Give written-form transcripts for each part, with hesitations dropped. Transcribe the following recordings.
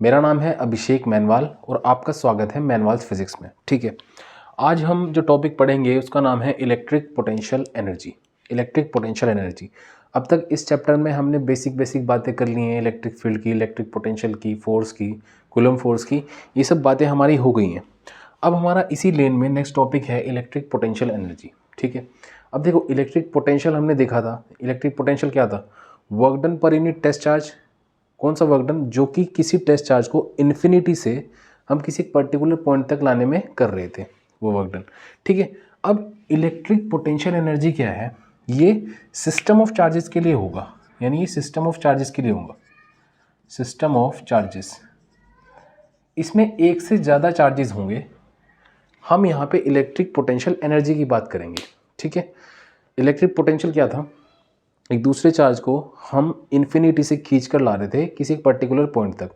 मेरा नाम है अभिषेक मैनवाल और आपका स्वागत है मैनवाल्स फिजिक्स में। ठीक है, आज हम जो टॉपिक पढ़ेंगे उसका नाम है electric potential energy. Electric potential energy. अब तक इस चैप्टर में हमने बेसिक बातें कर ली हैं इलेक्ट्रिक फील्ड की, इलेक्ट्रिक पोटेंशियल की, फोर्स की, कूलम फोर्स की, ये सब बातें हमारी हो गई हैं। अब हमारा इसी लेन में नेक्स्ट टॉपिक है इलेक्ट्रिक पोटेंशियल एनर्जी। ठीक है, अब देखो इलेक्ट्रिक पोटेंशियल हमने देखा था। इलेक्ट्रिक पोटेंशियल क्या था? Work done per unit test charge. कौन सा वर्क डन? जो कि किसी टेस्ट चार्ज को इन्फिनिटी से हम किसी पर्टिकुलर पॉइंट तक लाने में कर रहे थे, वो वर्क डन। ठीक है, अब इलेक्ट्रिक पोटेंशियल एनर्जी क्या है? ये सिस्टम ऑफ चार्जेस के लिए होगा, यानी ये सिस्टम ऑफ चार्जेस के लिए होगा। सिस्टम ऑफ चार्जेस, इसमें एक से ज़्यादा चार्जेस होंगे। हम यहाँ पे इलेक्ट्रिक पोटेंशियल एनर्जी की बात करेंगे। ठीक है, इलेक्ट्रिक पोटेंशियल क्या था? एक दूसरे चार्ज को हम इन्फिनिटी से खींच कर ला रहे थे किसी पर्टिकुलर पॉइंट तक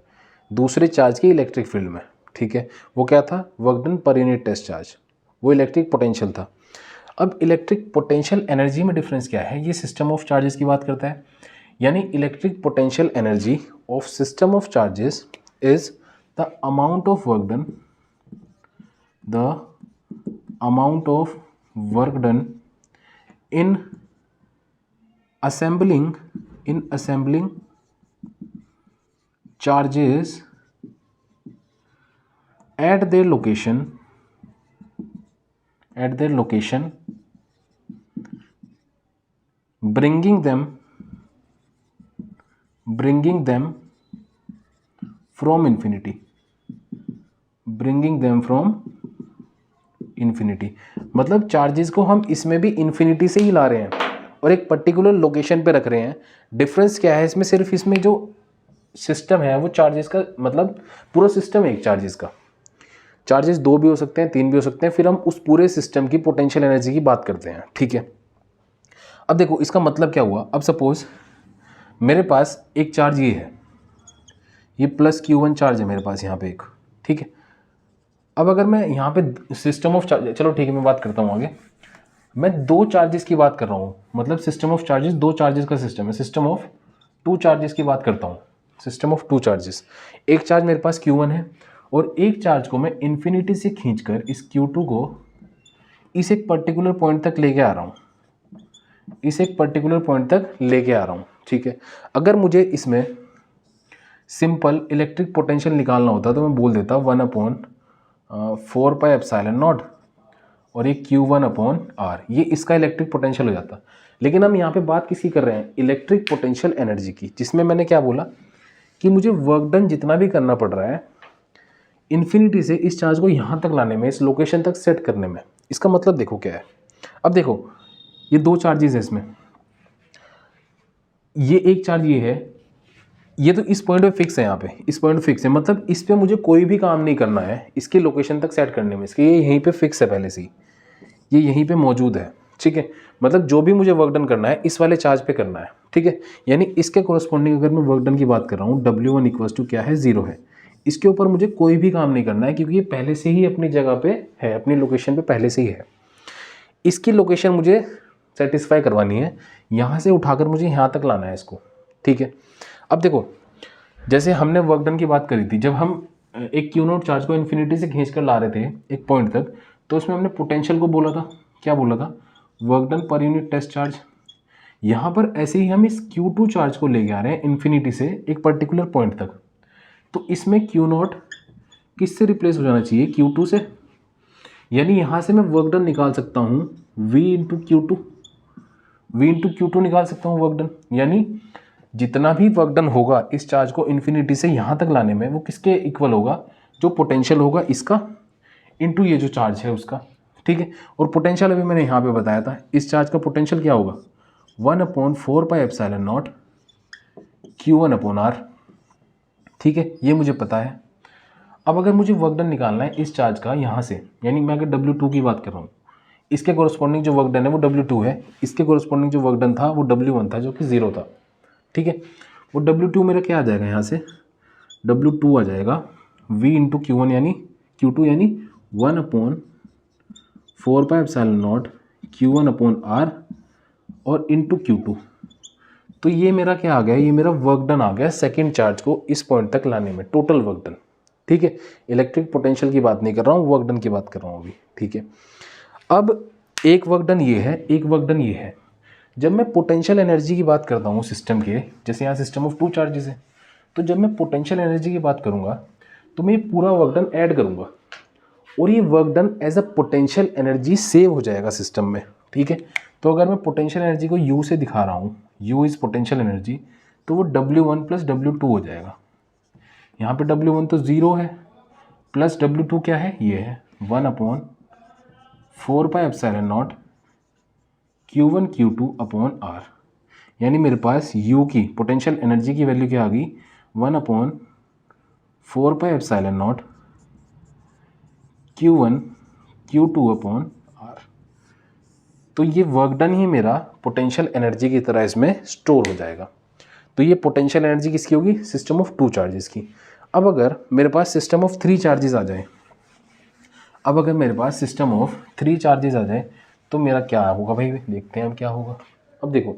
दूसरे चार्ज की इलेक्ट्रिक फील्ड में। ठीक है, वो क्या था? Work done per unit test charge, वो इलेक्ट्रिक पोटेंशियल था। अब इलेक्ट्रिक पोटेंशियल एनर्जी में डिफरेंस क्या है? ये सिस्टम ऑफ चार्जेस की बात करता है, यानी electric potential energy of system of charges is the amount of work done, the amount of work done in assembling charges at their location bringing them from infinity, मतलब charges को हम इसमें भी इन्फिनिटी से ही ला रहे हैं और एक पर्टिकुलर लोकेशन पे रख रहे हैं। डिफरेंस क्या है इसमें? सिर्फ इसमें जो सिस्टम है वो चार्जेस का, मतलब पूरा सिस्टम है एक चार्जेस का। चार्जेस 2 भी हो सकते हैं, 3 भी हो सकते हैं, फिर हम उस पूरे सिस्टम की पोटेंशियल एनर्जी की बात करते हैं। ठीक है, अब देखो इसका मतलब क्या हुआ। अब सपोज मेरे पास एक चार्ज ये है, ये प्लस Q1 चार्ज है मेरे पास यहाँ पे एक। ठीक है, अब अगर मैं यहाँ पे सिस्टम ऑफ चार्ज, चलो ठीक है मैं बात करता हूँ आगे। मैं 2 चार्जेस की बात कर रहा हूँ, मतलब सिस्टम ऑफ चार्जेस 2 चार्जेस का सिस्टम है। सिस्टम ऑफ 2 चार्जेस की बात करता हूँ, सिस्टम ऑफ 2 चार्जेस। एक चार्ज मेरे पास Q1 है और एक चार्ज को मैं इन्फिनिटी से खींचकर इस Q2 को इस एक पर्टिकुलर पॉइंट तक लेके आ रहा हूँ, ठीक है, अगर मुझे इसमें सिंपल इलेक्ट्रिक पोटेंशियल निकालना होता तो मैं बोल देता 1/4πε0 और ये Q1/R, ये इसका इलेक्ट्रिक पोटेंशियल हो जाता। लेकिन हम यहाँ पे बात किसकी कर रहे हैं? इलेक्ट्रिक पोटेंशियल एनर्जी की, जिसमें मैंने क्या बोला कि मुझे वर्क डन जितना भी करना पड़ रहा है इन्फिनिटी से इस चार्ज को यहाँ तक लाने में, इस लोकेशन तक सेट करने में। इसका मतलब देखो क्या है। अब देखो ये 2 चार्जेस है इसमें, ये एक चार्ज ये है, ये तो इस पॉइंट पे फिक्स है, यहाँ पे इस पॉइंट फिक्स है, मतलब इस पे मुझे कोई भी काम नहीं करना है इसके लोकेशन तक सेट करने में। इसके ये यहीं पे फिक्स है पहले से ही, ये यहीं पे मौजूद है। ठीक है, मतलब जो भी मुझे वर्क डन करना है इस वाले चार्ज पे करना है। ठीक है, यानी इसके कोरस्पॉन्डिंग अगर मैं वर्क डन की बात कर रहा हूँ, W1 = क्या है? 0 है। इसके ऊपर मुझे कोई भी काम नहीं करना है क्योंकि ये पहले से ही अपनी जगह पे है, अपनी लोकेशन पे पहले से ही है। इसकी लोकेशन मुझे सेटिस्फाई करवानी है, यहाँ से उठाकर मुझे यहाँ तक लाना है इसको। ठीक है, अब देखो जैसे हमने वर्क डन की बात करी थी, जब हम एक Q0 चार्ज को इन्फिनिटी से खींच कर ला रहे थे एक पॉइंट तक, तो उसमें हमने पोटेंशियल को बोला था, क्या बोला था? Work done per unit test charge. यहाँ पर ऐसे ही हम इस Q2 चार्ज को लेके आ रहे हैं इन्फिनिटी से एक पर्टिकुलर पॉइंट तक, तो इसमें Q0 किससे रिप्लेस हो जाना चाहिए? Q2 से। यानी यहाँ से मैं वर्क डन निकाल सकता हूँ V × Q2 निकाल सकता हूँ वर्क डन। यानी जितना भी वर्क डन होगा इस चार्ज को इन्फिनिटी से यहाँ तक लाने में, वो किसके इक्वल होगा? जो पोटेंशियल होगा इसका इनटू ये जो चार्ज है उसका। ठीक है, और पोटेंशियल अभी मैंने यहाँ पे बताया था, इस चार्ज का पोटेंशियल क्या होगा? 1/4πε0 Q1/R। ठीक है, ये मुझे पता है। अब अगर मुझे वर्क डन निकालना है इस चार्ज का यहाँ से, यानी मैं अगर W2 की बात कर रहा हूँ, इसके कोरस्पॉन्डिंग जो वर्क डन है वो W2 है, इसके कोरस्पॉन्डिंग जो वर्क डन था वो W1 था जो कि 0 था। ठीक है, वो W2 मेरा क्या आ जाएगा? यहाँ से W2 आ जाएगा V × Q1 यानी Q2 यानी 1/4πε0 Q1/R और इंटू Q2। तो ये मेरा क्या आ गया, ये मेरा वर्क डन आ गया सेकेंड चार्ज को इस पॉइंट तक लाने में, टोटल वर्क डन। ठीक है, इलेक्ट्रिक पोटेंशियल की बात नहीं कर रहा हूँ, वर्क डन की बात कर रहा हूँ अभी। ठीक है, अब एक वर्क डन ये है, एक वर्क डन ये है। जब मैं पोटेंशियल एनर्जी की बात करता हूँ सिस्टम के, जैसे यहाँ सिस्टम ऑफ 2 चार्जेस है, तो जब मैं पोटेंशियल एनर्जी की बात करूँगा तो मैं ये पूरा वर्क डन ऐड करूँगा और ये work done as a potential energy save हो जाएगा सिस्टम में। ठीक है, तो अगर मैं पोटेंशियल एनर्जी को U से दिखा रहा हूँ, U इज़ पोटेंशियल एनर्जी, तो वो W1 प्लस W2 हो जाएगा। यहाँ पे W1 तो 0 है, प्लस W2 क्या है, ये है 1/4πε0 Q1 Q2 अपॉन R। यानी मेरे पास U की पोटेंशियल एनर्जी की वैल्यू क्या आ गई, 1/4πε0 Q1 Q2 अपॉन R। तो ये वर्क डन ही मेरा पोटेंशियल एनर्जी की तरह इसमें स्टोर हो जाएगा। तो ये पोटेंशियल एनर्जी किसकी होगी, सिस्टम ऑफ 2 चार्जेस की। अब अगर मेरे पास सिस्टम ऑफ 3 चार्जेस आ जाए, अब अगर मेरे पास सिस्टम ऑफ 3 चार्जेस आ जाए तो मेरा क्या होगा भाई, देखते हैं अब क्या होगा। अब देखो,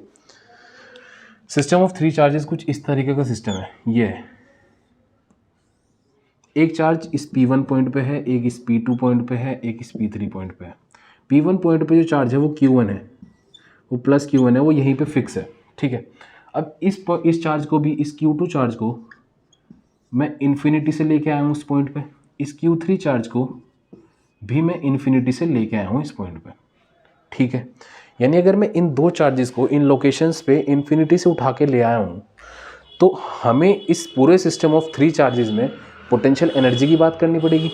सिस्टम ऑफ 3 चार्जेस कुछ इस तरीके का सिस्टम है। ये है, एक चार्ज इस P1 पॉइंट पे है, एक इस P2 पॉइंट पे है, एक इस P3 पॉइंट पे है। P1 पॉइंट पे जो चार्ज है वो Q1 है, वो प्लस Q1 है, वो यहीं पे फिक्स है। ठीक है, अब इस चार्ज को भी, इस Q2 चार्ज को मैं इन्फिनिटी से लेके आया हूँ उस पॉइंट पे, इस Q3 चार्ज को भी मैं इन्फिनिटी से लेके आया हूँ इस पॉइंट पे। ठीक है, यानी अगर मैं इन 2 चार्जेस को इन लोकेशंस पे इन्फिनिटी से उठा के ले आया हूँ तो हमें इस पूरे सिस्टम ऑफ 3 चार्जेस में पोटेंशियल एनर्जी की बात करनी पड़ेगी।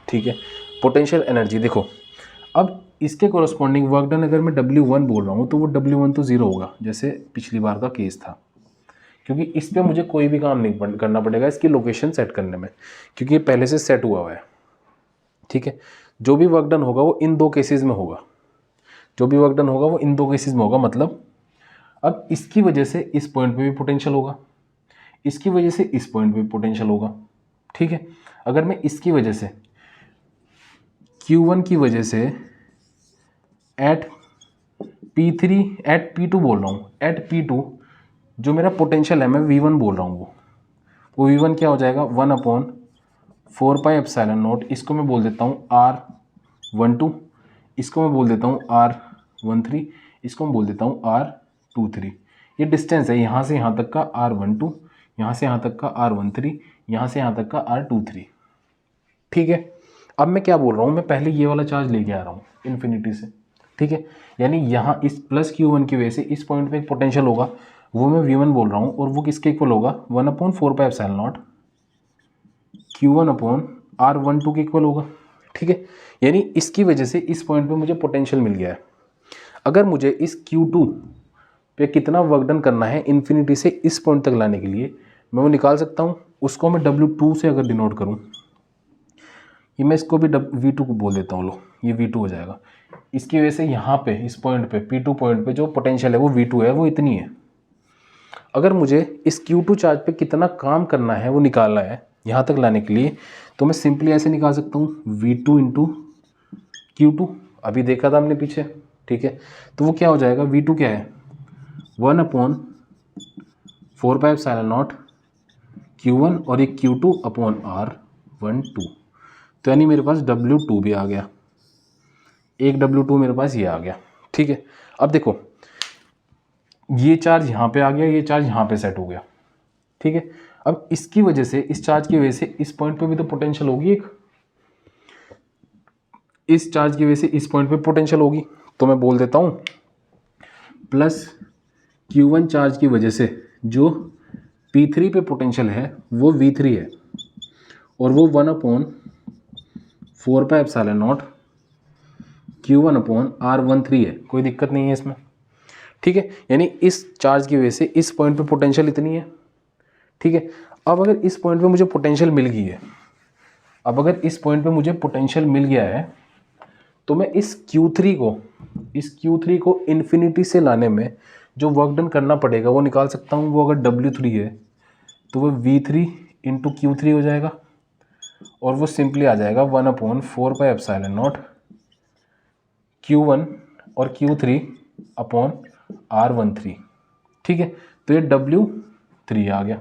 ठीक है, पोटेंशियल एनर्जी देखो, अब इसके कोरस्पॉन्डिंग वर्क डन अगर मैं W1 बोल रहा हूँ तो वो W1 तो 0 होगा, जैसे पिछली बार का केस था, क्योंकि इस पे मुझे कोई भी काम नहीं करना पड़ेगा इसकी लोकेशन सेट करने में, क्योंकि ये पहले से सेट हुआ है। ठीक है, जो भी वर्क डन होगा वो इन 2 केसेस में होगा, जो भी वर्क डन होगा वो इन 2 केसेस में होगा। मतलब अब इसकी वजह से इस पॉइंट पे भी पोटेंशियल होगा, इसकी वजह से इस पॉइंट पे भी पोटेंशियल होगा। ठीक है, अगर मैं इसकी वजह से Q1 की वजह से एट P2 बोल रहा हूँ, एट P2 जो मेरा पोटेंशियल है मैं V1 बोल रहा हूँ, वो V1 क्या हो जाएगा, 1/4πε0, इसको मैं बोल देता हूँ R12, इसको मैं बोल देता हूँ R13, इसको मैं बोल देता हूँ R23। ये डिस्टेंस है यहाँ से यहाँ तक का R12, यहाँ से यहाँ तक का R13, यहाँ से यहाँ तक का R23। ठीक है, अब मैं क्या बोल रहा हूँ, मैं पहले ये वाला चार्ज लेके आ रहा हूँ इन्फिनिटी से। ठीक है, यानी यहाँ इस प्लस Q1 की वजह से इस पॉइंट पे एक पोटेंशियल होगा, वो मैं V1 बोल रहा हूँ, और वो किसके इक्वल होगा, 1/4πε0 Q1 अपॉन R12 के इक्वल होगा। ठीक है, यानी इसकी वजह से इस पॉइंट पे मुझे पोटेंशियल मिल गया है। अगर मुझे इस Q2 पे कितना वर्क डन करना है इन्फिनिटी से इस पॉइंट तक लाने के लिए, मैं वो निकाल सकता हूँ। उसको मैं W2 से अगर डिनोट करूँ, ये मैं इसको भी V2 को बोल देता हूँ, लो ये V2 हो जाएगा। इसकी वजह से यहाँ पे इस पॉइंट पे P2 पॉइंट पे जो पोटेंशियल है वो V2 है, वो इतनी है। अगर मुझे इस Q2 चार्ज पे कितना काम करना है वो निकालना है यहाँ तक लाने के लिए, तो मैं सिंपली ऐसे निकाल सकता हूँ V2 इंटू Q2, अभी देखा था हमने पीछे। ठीक है, तो वो क्या हो जाएगा, V2 क्या है, 1/4πε0 Q1 और एक Q2 अपॉन R12। तो यानी मेरे पास W2 भी आ गया, एक W2 मेरे पास ये आ गया। ठीक है, अब देखो ये चार्ज यहाँ पे आ गया, ये चार्ज यहाँ पे सेट हो गया। ठीक है, अब इसकी वजह से, इस चार्ज की वजह से इस पॉइंट पे भी तो पोटेंशियल होगी एक, इस चार्ज की वजह से इस पॉइंट पे पोटेंशियल होगी, तो मैं बोल देता हूँ प्लस Q1 चार्ज की वजह से जो P3 पे पोटेंशियल है वो V3 है, और वो 1/4πε0 Q1 अपॉन R13 है, कोई दिक्कत नहीं है इसमें। ठीक है, यानी इस चार्ज की वजह से इस पॉइंट पे पोटेंशियल इतनी है। ठीक है, अब अगर इस पॉइंट पे मुझे पोटेंशियल मिल गई है, अब अगर इस पॉइंट पे मुझे पोटेंशियल मिल गया है, तो मैं इस Q3 को इन्फिनिटी से लाने में जो वर्क डन करना पड़ेगा वो निकाल सकता हूँ। वो अगर W3 है तो वो V3 इंटू Q3 हो जाएगा, और वो सिंपली आ जाएगा 1/4πε0 Q1 और Q3 अपॉन R13। ठीक है, तो ये W3 आ गया।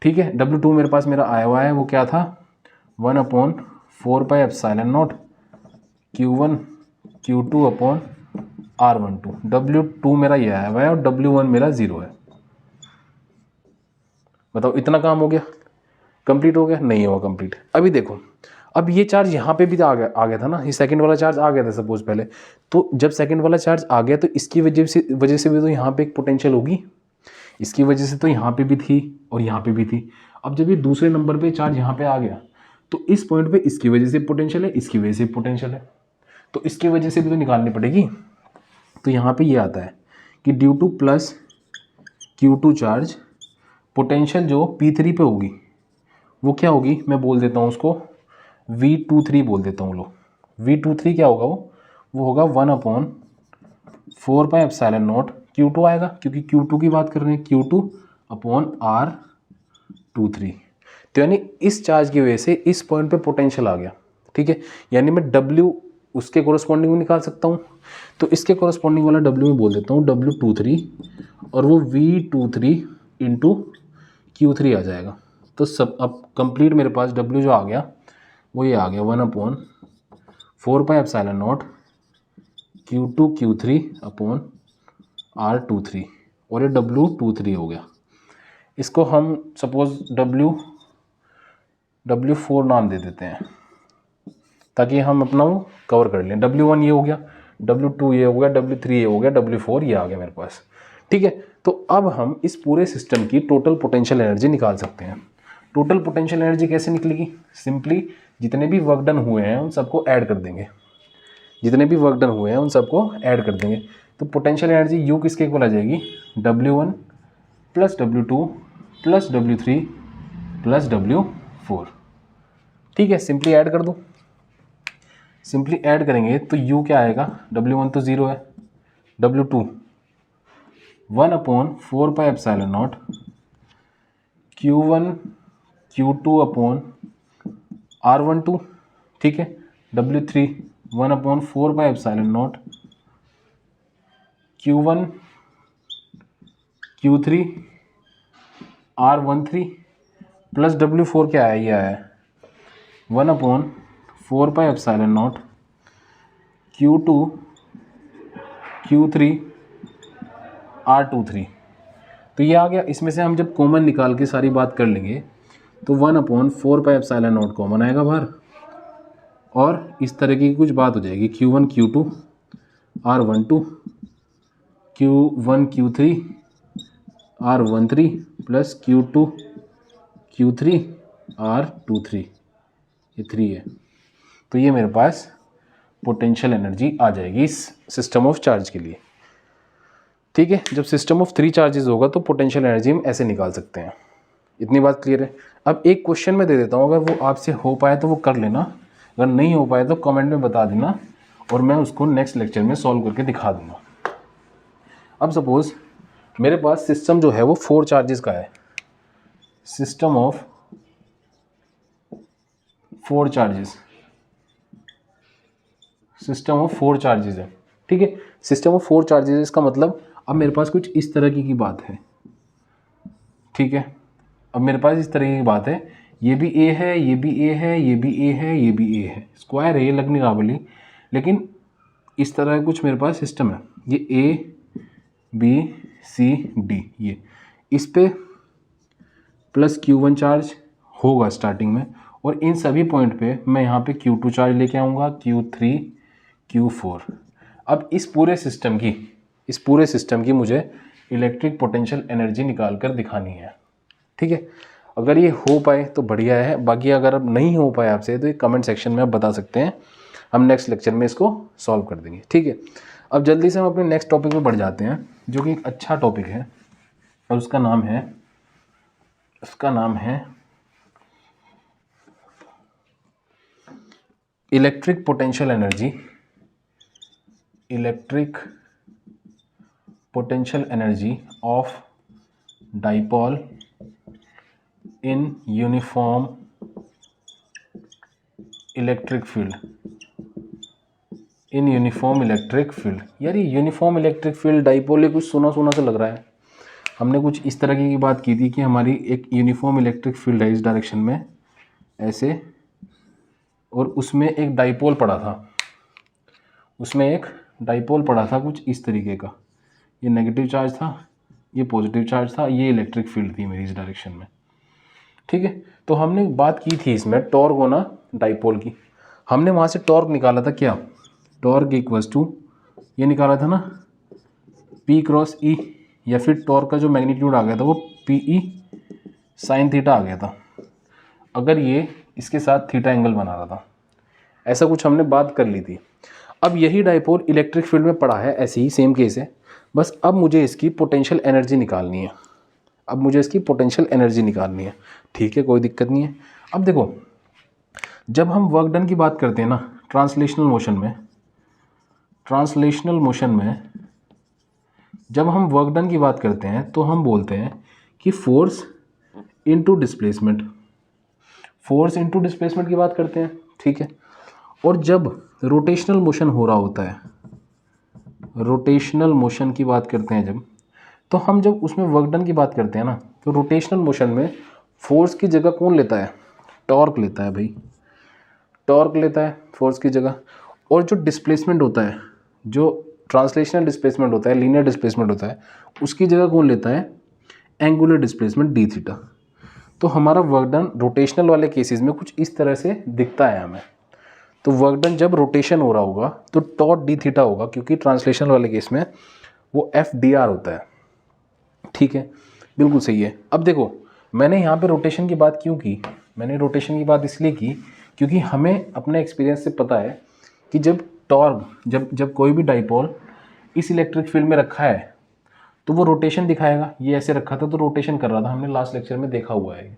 ठीक है, W2 मेरे पास मेरा आया हुआ है, वो क्या था 1/4πε0 Q1 Q2/R12। W2 मेरा ये आया हुआ है और W1 मेरा 0 है। बताओ इतना काम हो गया, कंप्लीट हो गया? नहीं हुआ कंप्लीट। अभी देखो, अब ये चार्ज यहाँ पे भी तो आ गया था ना, ये सेकंड वाला चार्ज आ गया था सपोज पहले। तो जब सेकंड वाला चार्ज आ गया तो इसकी वजह से भी तो यहाँ पे एक पोटेंशियल होगी, इसकी वजह से तो यहाँ पे भी थी और यहाँ पे भी थी। अब जब ये दूसरे नंबर पे चार्ज यहाँ पे आ गया तो इस पॉइंट पे इसकी वजह से पोटेंशियल है, इसकी वजह से पोटेंशियल है, तो इसकी वजह से भी तो निकालनी पड़ेगी। तो यहाँ पे ये आता है कि due two plus Q2 charge potential जो P3 पे होगी वो क्या होगी, मैं बोल देता हूँ उसको V23 बोल देता हूँ। लो V23 क्या होगा, वो होगा 1/4πε0 Q2 आएगा, क्योंकि Q2 की बात कर रहे हैं, Q2/R23। तो यानी इस चार्ज की वजह से इस पॉइंट पे पोटेंशियल आ गया। ठीक है, यानी मैं W उसके कोरस्पॉन्डिंग में निकाल सकता हूँ। तो इसके कोरस्पॉन्डिंग वाला W में बोल देता हूँ W23, और वो V23 इंटू Q3 आ जाएगा। तो सब अब कंप्लीट मेरे पास W जो आ गया वो ये आ गया 1/4πε0 Q2 Q3/R23, और ये W23 हो गया। इसको हम सपोज W4 नाम दे देते हैं ताकि हम अपना वो कवर कर लें। W1 ये हो गया, W2 ये हो गया, W3 ये हो गया, W4 ये आ गया मेरे पास। ठीक है, तो अब हम इस पूरे सिस्टम की टोटल पोटेंशियल एनर्जी निकाल सकते हैं। टोटल पोटेंशियल एनर्जी कैसे निकलेगी, सिंपली जितने भी वर्क डन हुए हैं उन सबको ऐड कर देंगे, जितने भी वर्क डन हुए हैं उन सबको ऐड कर देंगे। तो पोटेंशियल एनर्जी U किसके इक्वल आ जाएगी, W1 plus W2 plus W3 plus W4। ठीक है, सिंपली ऐड कर दो। सिंपली ऐड करेंगे तो U क्या आएगा, W1 तो 0 है, W2 1/4πε0 Q1 Q2/R12। ठीक है, W3 1/4πε0 Q1 Q3/R13 plus W4 क्या है, ये आया है 1/4πε0 Q2 Q3/R23। तो ये आ गया। इसमें से हम जब कॉमन निकाल के सारी बात कर लेंगे तो 1/4πε0 कॉमन आएगा बाहर, और इस तरह की कुछ बात हो जाएगी Q1 Q2/R12 Q1 Q3/R13 plus Q2 Q3/R23, ये 3 है। तो ये मेरे पास पोटेंशियल एनर्जी आ जाएगी इस सिस्टम ऑफ चार्ज के लिए। ठीक है, जब सिस्टम ऑफ 3 चार्जेस होगा तो पोटेंशियल एनर्जी हम ऐसे निकाल सकते हैं। इतनी बात क्लियर है। अब एक क्वेश्चन मैं दे देता हूँ, अगर वो आपसे हो पाए तो वो कर लेना, अगर नहीं हो पाए तो कमेंट में बता देना और मैं उसको नेक्स्ट लेक्चर में सॉल्व करके दिखा दूंगा। अब सपोज मेरे पास सिस्टम जो है वो 4 चार्जेस का है, system of 4 charges, system of 4 charges है। ठीक है, सिस्टम ऑफ 4 चार्जेस, इसका मतलब अब मेरे पास कुछ इस तरह की बात है। ठीक है, अब मेरे पास इस तरह की बात है, ये भी A है, ये भी A है, ये भी A है, ये भी A है, स्क्वायर है, ये लगने काबिल, लेकिन इस तरह कुछ मेरे पास सिस्टम है। ये A B C D, ये इस पे प्लस Q1 चार्ज होगा स्टार्टिंग में, और इन सभी पॉइंट पे मैं यहाँ पे Q2 चार्ज लेके आऊँगा, Q3 Q4। अब इस पूरे सिस्टम की मुझे इलेक्ट्रिक पोटेंशियल एनर्जी निकाल कर दिखानी है। ठीक है, अगर ये हो पाए तो बढ़िया है, बाकी अगर अब नहीं हो पाए आपसे तो ये कमेंट सेक्शन में आप बता सकते हैं, हम नेक्स्ट लेक्चर में इसको सॉल्व कर देंगे। ठीक है, अब जल्दी से हम अपने नेक्स्ट टॉपिक पे बढ़ जाते हैं, जो कि एक अच्छा टॉपिक है और उसका नाम है electric potential energy of dipole in uniform electric field. यार ये यूनिफॉर्म इलेक्ट्रिक फील्ड, डाइपोल, कुछ सुना सा लग रहा है। हमने कुछ इस तरह की बात की थी कि हमारी एक यूनिफॉर्म इलेक्ट्रिक फील्ड है इस डायरेक्शन में ऐसे, और उसमें एक डाइपोल पड़ा था, उसमें एक डाइपोल पड़ा था कुछ इस तरीके का, ये नेगेटिव चार्ज था, ये पॉजिटिव चार्ज था, ये इलेक्ट्रिक फील्ड थी मेरी इस डायरेक्शन में। ठीक है, तो हमने बात की थी इसमें टॉर्क होना डाइपोल की, हमने वहाँ से टॉर्क निकाला था, क्या टॉर्क इक्वल्स टू ये निकाला था ना P क्रॉस E, या फिर टॉर्क का जो मैग्नीट्यूड आ गया था वो PE साइन थीटा आ गया था, अगर ये इसके साथ थीटा एंगल बना रहा था, ऐसा कुछ हमने बात कर ली थी। अब यही डाइपोल इलेक्ट्रिक फील्ड में पड़ा है, ऐसे ही सेम केस है, बस अब मुझे इसकी पोटेंशियल एनर्जी निकालनी है, अब मुझे इसकी पोटेंशियल एनर्जी निकालनी है। ठीक है, कोई दिक्कत नहीं है। अब देखो, जब हम वर्क डन की बात करते हैं ना ट्रांसलेशनल मोशन में, जब हम वर्क डन की बात करते हैं तो हम बोलते हैं कि force into displacement, force into displacement की बात करते हैं। ठीक है, और जब रोटेशनल मोशन हो रहा होता है, रोटेशनल मोशन की बात करते हैं जब, तो हम जब उसमें वर्क डन की बात करते हैं ना, तो रोटेशनल मोशन में फोर्स की जगह कौन लेता है, टॉर्क लेता है भाई, टॉर्क लेता है फोर्स की जगह। और जो डिस्प्लेसमेंट होता है, जो ट्रांसलेशनल डिस्प्लेसमेंट होता है, लीनियर डिस्प्लेसमेंट होता है, उसकी जगह कौन लेता है, एंगुलर डिस्प्लेसमेंट डी थीटा। तो हमारा वर्क डन रोटेशनल वाले केसेस में कुछ इस तरह से दिखता है हमें। तो वर्क डन जब रोटेशन हो रहा होगा तो टॉट डी थीटा होगा, क्योंकि ट्रांसलेशन वाले केस में वो एफ डी आर होता है। ठीक है, बिल्कुल सही है। अब देखो, मैंने यहाँ पे रोटेशन की बात क्यों की, मैंने रोटेशन की बात इसलिए की क्योंकि हमें अपने एक्सपीरियंस से पता है कि जब टॉर्क, जब कोई भी डाइपोल इस इलेक्ट्रिक फील्ड में रखा है तो वो रोटेशन दिखाएगा। ये ऐसे रखा था तो रोटेशन कर रहा था, हमने लास्ट लेक्चर में देखा हुआ है।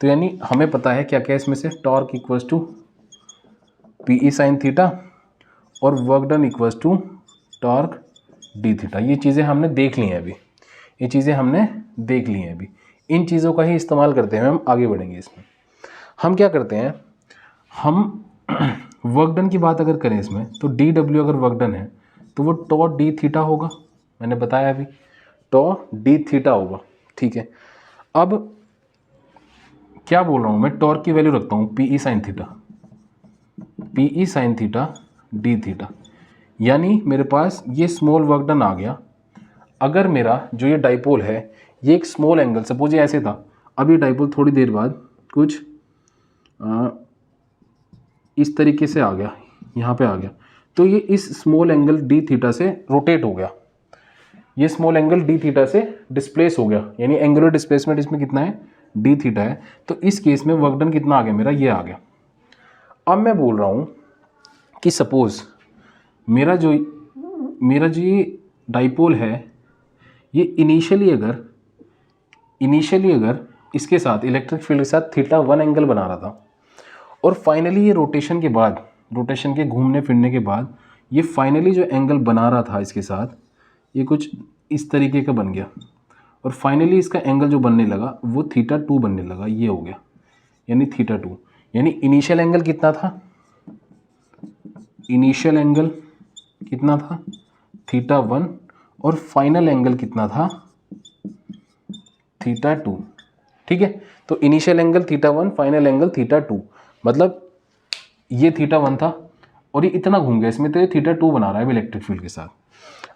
तो यानी हमें पता है क्या क्या इसमें से, torque equals to PE sine theta और work done equals to torque d theta. ये चीज़ें हमने देख ली हैं अभी, ये चीज़ें हमने देख ली हैं अभी। इन चीज़ों का ही इस्तेमाल करते हुए हम आगे बढ़ेंगे। इसमें हम क्या करते हैं, हम वर्क डन की बात अगर करें इसमें, तो DW अगर वर्क डन है तो वो टॉ डी थीटा होगा, मैंने बताया अभी टॉ डी थीटा होगा। ठीक है, अब क्या बोल रहा हूँ मैं, टॉर्क की वैल्यू रखता हूँ PE sine theta, PE sine theta D theta, यानी मेरे पास ये स्मॉल वर्क डन आ गया। अगर मेरा जो ये डाइपोल है ये एक स्मॉल एंगल, सपोज ये ऐसे था, अब ये डाइपोल थोड़ी देर बाद कुछ इस तरीके से आ गया, यहाँ पे आ गया, तो ये इस स्मॉल एंगल डी थीटा से रोटेट हो गया, ये स्मॉल एंगल डी थीटा से डिस्प्लेस हो गया, यानी एंगुलर डिस्प्लेसमेंट इसमें कितना है, डी थीटा है। तो इस केस में वर्क डन कितना आ गया मेरा, ये आ गया। अब मैं बोल रहा हूँ कि सपोज मेरा जो ये डाइपोल है ये इनिशियली अगर इसके साथ इलेक्ट्रिक फील्ड के साथ θ1 एंगल बना रहा था, और फाइनली ये रोटेशन के बाद, रोटेशन के घूमने फिरने के बाद ये फाइनली जो एंगल बना रहा था इसके साथ, ये कुछ इस तरीके का बन गया, और फाइनली इसका एंगल जो बनने लगा वो θ2 बनने लगा, ये हो गया, यानी θ2। यानी इनिशियल एंगल कितना था, इनिशियल एंगल कितना था θ1, और फाइनल एंगल कितना था θ2। ठीक है, तो इनिशियल एंगल θ1, फाइनल एंगल θ2, मतलब ये θ1 था और ये इतना घूम गया इसमें, तो ये θ2 बना रहा है इलेक्ट्रिक फील्ड के साथ।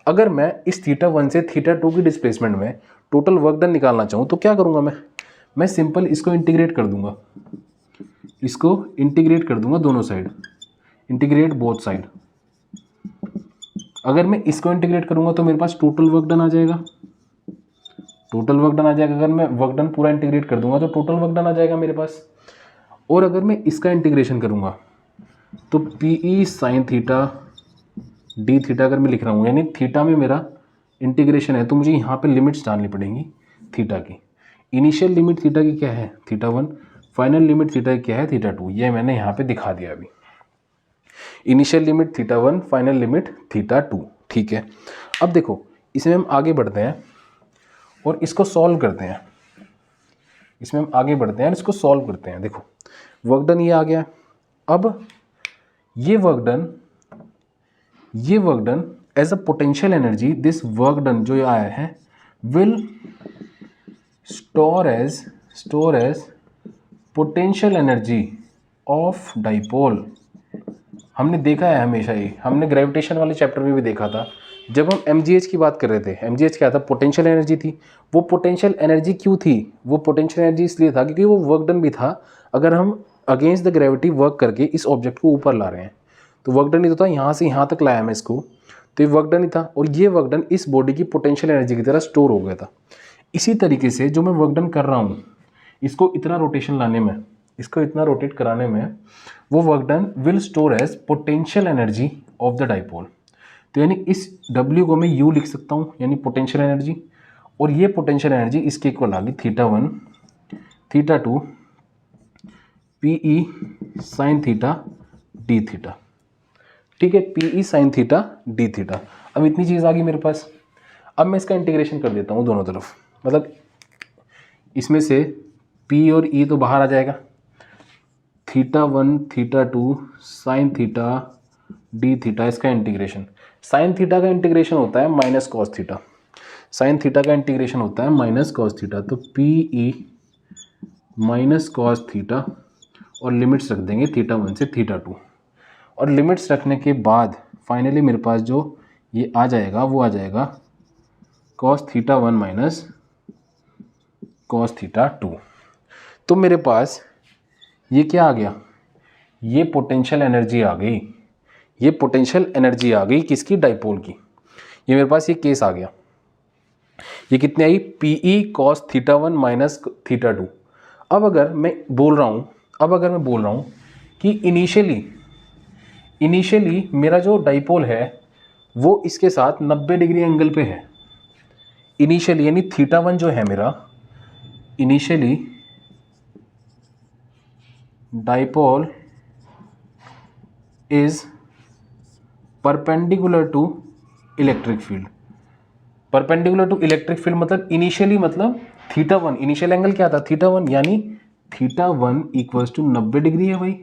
अगर मैं इस θ1 से θ2 की डिस्प्लेसमेंट में टोटल वर्क डन निकालना चाहूँ तो क्या करूँगा मैं सिंपल इसको इंटीग्रेट कर दूंगा, दोनों साइड, इंटीग्रेट बोथ साइड। अगर मैं इसको इंटीग्रेट करूँगा तो मेरे पास टोटल वर्क डन आ जाएगा, अगर मैं वर्क डन पूरा इंटीग्रेट कर दूंगा तो टोटल वर्क डन आ जाएगा मेरे पास। और अगर मैं इसका इंटीग्रेशन करूँगा तो PE sine theta D theta अगर मैं लिख रहा हूँ, यानी थीटा में मेरा इंटीग्रेशन है, तो मुझे यहाँ पे लिमिट्स डालनी पड़ेंगी थीटा की। इनिशियल लिमिट थीटा की क्या है θ1, फाइनल लिमिट थीटा की क्या है θ2, ये मैंने यहाँ पे दिखा दिया अभी। Initial limit θ1, final limit θ2। ठीक है, अब देखो इसमें हम आगे बढ़ते हैं और इसको सॉल्व करते हैं, इसको सॉल्व करते हैं। देखो वर्क डन ये आ गया। अब ये work done as a potential energy, this work done जो आया है will store as potential energy of dipole. हमने देखा है हमेशा ही, हमने ग्रेविटेशन वाले चैप्टर में भी देखा था जब हम एमजीएच की बात कर रहे थे। एमजीएच क्या था? पोटेंशियल एनर्जी थी। वो पोटेंशियल एनर्जी क्यों थी? वो पोटेंशियल एनर्जी इसलिए था क्योंकि वो वर्क डन भी था। अगर हम अगेंस्ट द ग्रेविटी वर्क करके इस ऑब्जेक्ट को ऊपर ला रहे हैं तो वर्क डन ही तो था। यहाँ से यहाँ तक लाया मैं इसको, तो ये वर्क डन ही था। और ये वर्क डन इस बॉडी की पोटेंशियल एनर्जी की तरह स्टोर हो गया था। इसी तरीके से जो मैं वर्क डन कर रहा हूँ, इसको इतना रोटेशन लाने में, इसको इतना रोटेट कराने में, वो work done will store as potential energy of the dipole. तो यानी इस W को मैं U लिख सकता हूँ, यानी पोटेंशियल एनर्जी। और ये पोटेंशियल एनर्जी इसके इक्वल आ गई θ1 θ2 PE sine theta D theta. ठीक है, PE sine theta D theta. अब इतनी चीज़ आ गई मेरे पास। अब मैं इसका इंटीग्रेशन कर देता हूँ दोनों तरफ, मतलब इसमें से P और E तो बाहर आ जाएगा। θ1 θ2 साइन थीटा डी थीटा, इसका इंटीग्रेशन। साइन थीटा का इंटीग्रेशन होता है minus cos theta. Sine theta का इंटीग्रेशन होता है माइनस कॉस थीटा। तो PE माइनस कॉस थीटा और लिमिट्स रख देंगे θ1 से θ2। और लिमिट्स रखने के बाद फाइनली मेरे पास जो ये आ जाएगा वो आ जाएगा cos θ1 माइनस cos θ2। तो मेरे पास ये क्या आ गया? ये पोटेंशियल एनर्जी आ गई। ये पोटेंशियल एनर्जी आ गई किसकी? डाइपोल की। ये मेरे पास ये केस आ गया। ये कितनी आई? PE cos θ1 minus θ2। अब अगर मैं बोल रहा हूँ कि इनिशियली मेरा जो डाइपोल है वो इसके साथ 90 डिग्री एंगल पे है। इनिशियली यानी θ1 जो है मेरा, initially dipole is perpendicular to electric field. Perpendicular to electric field मतलब इनिशियली, मतलब θ1 इनिशियल एंगल क्या था? θ1, यानी θ1 इक्वल्स टू 90 डिग्री है भाई।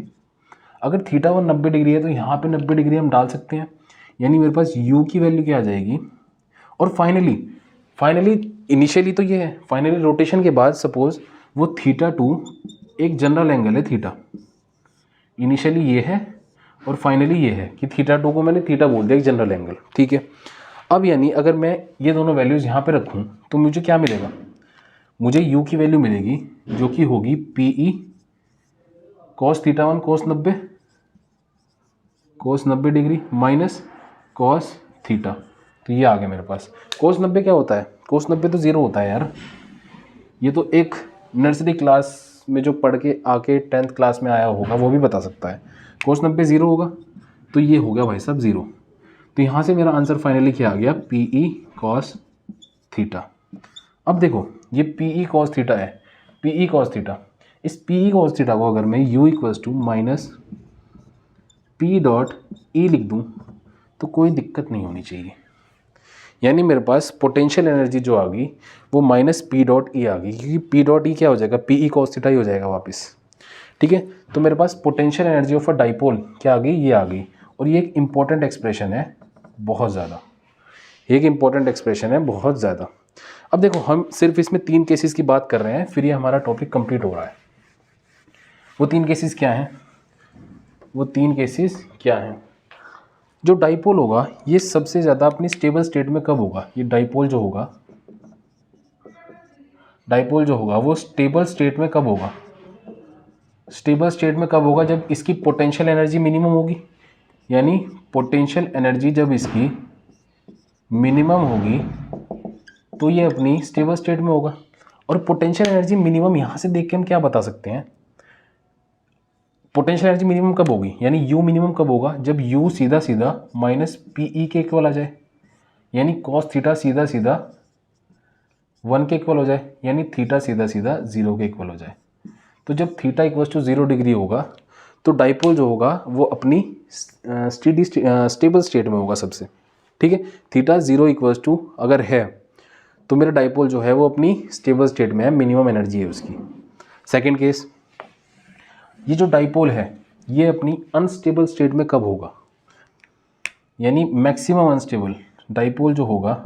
अगर θ1 90 डिग्री है तो यहाँ पे 90 डिग्री हम डाल सकते हैं, यानी मेरे पास u की वैल्यू क्या आ जाएगी। और फाइनली इनिशियली तो ये है, फाइनली रोटेशन के बाद सपोज वो θ2 एक जनरल एंगल है थीटा। इनिशियली ये है और फाइनली ये है कि θ2 को मैंने थीटा बोल दिया, एक जनरल एंगल। ठीक है, अब यानी अगर मैं ये दोनों वैल्यूज़ यहाँ पे रखूँ तो मुझे क्या मिलेगा? मुझे u की वैल्यू मिलेगी जो कि होगी PE cos θ1 cos 90 degree minus cos theta. तो ये आ गया मेरे पास। cos 90 क्या होता है? cos 90 तो ज़ीरो होता है यार। ये तो एक नर्सरी क्लास में जो पढ़ के आके 10th क्लास में आया होगा वो भी बता सकता है। cos 90 ज़ीरो होगा, तो ये हो गया भाई साहब ज़ीरो। तो यहाँ से मेरा आंसर फाइनली क्या आ गया? PE cos theta. अब देखो ये PE cos थीटा है, PE cos थीटा। इस PE cos थीटा को अगर मैं U equals to minus P dot E लिख दूँ तो कोई दिक्कत नहीं होनी चाहिए। यानी मेरे पास पोटेंशियल एनर्जी जो आ गई वो माइनस P डॉट E आ गई, क्योंकि P डॉट E क्या हो जाएगा? PE cos थीटा ही हो जाएगा वापस। ठीक है, तो मेरे पास potential energy of a dipole क्या आ गई? ये आ गई। और ये एक इम्पॉर्टेंट एक्सप्रेशन है बहुत ज़्यादा, एक इम्पॉर्टेंट एक्सप्रेशन है बहुत ज़्यादा। अब देखो हम सिर्फ इसमें 3 केसेस की बात कर रहे हैं, फिर ये हमारा टॉपिक कंप्लीट हो रहा है। वो 3 केसेस क्या हैं? वो 3 केसेस क्या हैं? जो डाइपोल होगा ये सबसे ज़्यादा अपनी स्टेबल स्टेट में कब होगा? ये डाइपोल जो होगा वो स्टेबल स्टेट में कब होगा? स्टेबल स्टेट में कब होगा? जब इसकी पोटेंशियल एनर्जी मिनिमम होगी। यानी पोटेंशियल एनर्जी जब इसकी मिनिमम होगी तो ये अपनी स्टेबल स्टेट में होगा। और पोटेंशियल एनर्जी मिनिमम यहाँ से देख के हम क्या बता सकते हैं? पोटेंशियल एनर्जी मिनिमम कब होगी? यानी U मिनिमम कब होगा? जब U सीधा सीधा माइनस PE के इक्वल आ जाए, यानी cos थीटा सीधा सीधा 1 के इक्वल हो जाए, यानी थीटा सीधा सीधा 0 के इक्वल हो जाए। तो जब थीटा इक्वल्स टू 0 डिग्री होगा तो डाइपोल जो होगा वो अपनी स्टेबल स्टेट में होगा सबसे। ठीक है, थीटा 0 इक्वल्स टू अगर है तो मेरा डाइपोल जो है वो अपनी स्टेबल स्टेट में है, मिनिमम एनर्जी है उसकी। सेकेंड केस, ये जो डाइपोल है ये अपनी अनस्टेबल स्टेट में कब होगा? यानी मैक्सिमम अनस्टेबल डाइपोल जो होगा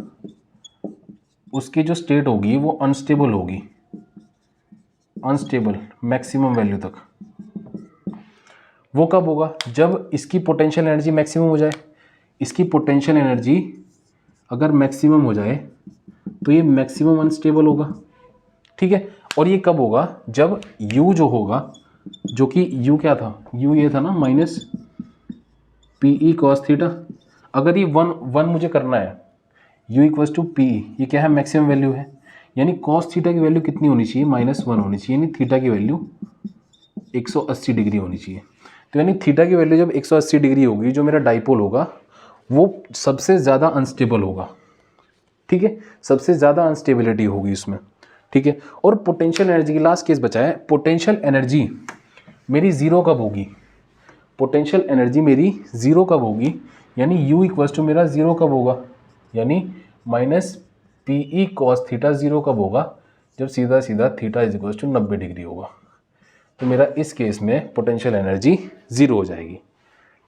उसकी जो स्टेट होगी वो अनस्टेबल होगी, अनस्टेबल मैक्सिमम वैल्यू तक। वो कब होगा? जब इसकी पोटेंशियल एनर्जी मैक्सिमम हो जाए। इसकी पोटेंशियल एनर्जी अगर मैक्सिमम हो जाए तो ये मैक्सिमम अनस्टेबल होगा, ठीक है। और ये कब होगा? जब u जो होगा, जो कि u क्या था, u ये था ना माइनस पीई कॉस थीटा। अगर ये वन मुझे करना है, u इक्वल्स टू पी, ये क्या है, मैक्सिमम वैल्यू है, यानी कॉस थीटा की वैल्यू कितनी होनी चाहिए, -1 होनी चाहिए, यानी थीटा की वैल्यू 180 डिग्री होनी चाहिए। तो यानी थीटा की वैल्यू जब 180 डिग्री होगी, जो मेरा डाइपोल होगा वो सबसे ज़्यादा अनस्टेबल होगा, ठीक है, सबसे ज़्यादा अनस्टेबिलिटी होगी इसमें, ठीक है। और पोटेंशियल एनर्जी की लास्ट केस बचा है। पोटेंशियल एनर्जी मेरी ज़ीरो कब होगी? पोटेंशियल एनर्जी मेरी ज़ीरो कब होगी, यानी u इक्वल्स टू मेरा ज़ीरो कब होगा, यानी minus P E cos theta zero कब होगा, जब सीधा सीधा theta is equals to 90 degree होगा। तो मेरा इस केस में पोटेंशियल एनर्जी ज़ीरो हो जाएगी,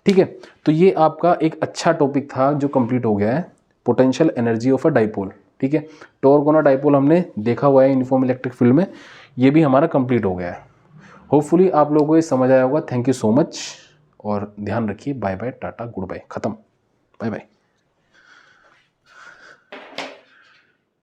ठीक है। तो ये आपका एक अच्छा टॉपिक था जो कंप्लीट हो गया है, potential energy of a dipole, ठीक है। टॉर्क डाइपोल हमने देखा हुआ है यूनिफॉर्म इलेक्ट्रिक फील्ड में, ये भी हमारा कंप्लीट हो गया है। होपफुली आप लोगों को ये समझ आया होगा। थैंक यू सो मच और ध्यान रखिए। Bye bye, tata, good bye, ख़त्म, बाय बाय।